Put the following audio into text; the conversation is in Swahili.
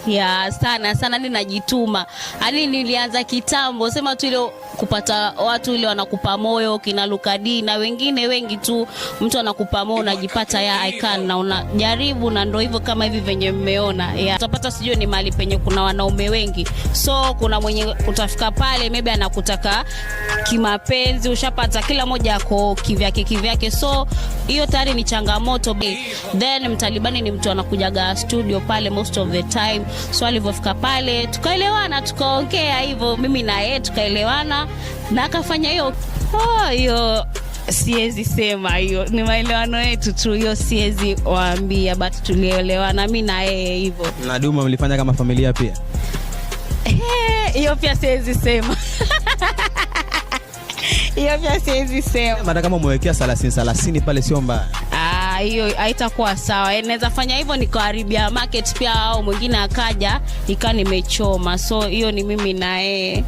Ya sana ninajituma. Hadi nilianza kitambo, sema tu ile kupata watu ile wanakupa moyo kina Lukadi na wengine wengi tu, mtu anakupa moyo unajipata ya I can, na unajaribu, na ndio hivyo kama hivi venye mmeona. Utapata sijui ni mahali penye kuna wanaume wengi, so kuna mwenye utafika pale maybe anakutaka kimapenzi, ushapata kila moja ako kivyake, so hiyo tayari ni changamoto. Then Mtalibani ni mtu anakujaga studio pale most of the time, so alivofika pale tukaelewana, tukaongea hivyo mimi na yeye tukaelewana na akafanya hiyo. Hiyo siwezi sema, hiyo ni maelewano yetu tu, hiyo siwezi waambia, but tulielewana mimi na yeye hivyo. Na Duma mlifanya kama familia pia? Hiyo pia siwezi sema. Hiyo pia siwezi sema. Mara kama umewekea 30 pale sio mbaya. Hiyo haitakuwa sawa. Naweza fanya hivyo nikaharibia market pia, au mwingine akaja nika nimechoma. So hiyo ni mimi na yeye.